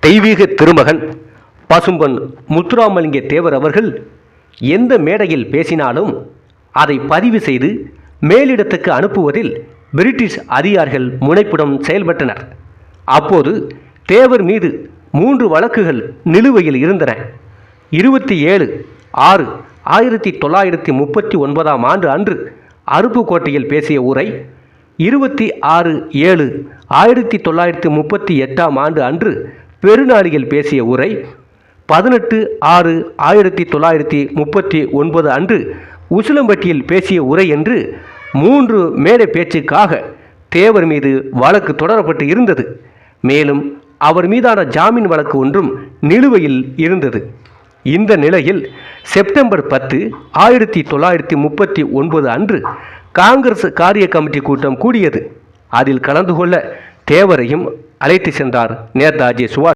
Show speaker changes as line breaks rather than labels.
தெய்வீக திருமகன் பசும்பொன் முத்துராமலிங்க தேவர் அவர்கள் எந்த மேடையில் பேசினாலும் அதை பதிவு செய்து மேலிடத்துக்கு அனுப்புவதில் பிரிட்டிஷ் அதிகாரிகள் முனைப்புடன் செயல்பட்டனர். அப்போது தேவர் மீது 3 வழக்குகள் நிலுவையில் இருந்தன. 27/6/1939 அன்று அருப்புக்கோட்டையில் பேசிய உரை, 26/7/1938 அன்று பெருநாளியில் பேசிய உரை, 18/6/1939 அன்று உசிலம்பட்டியில் பேசிய உரை என்று 3 மேடை பேச்சுக்காக தேவர் மீது வழக்கு தொடரப்பட்டு இருந்தது. மேலும் அவர் மீதான ஜாமீன் வழக்கு ஒன்றும் நிலுவையில் இருந்தது. இந்த நிலையில் செப்டம்பர் 10, 1939 அன்று காங்கிரஸ் காரிய கமிட்டி கூட்டம் கூடியது. அதில் கலந்து கொள்ள தேவரையும் அழைத்து சென்றார் நேதாஜி சுபாஷ்.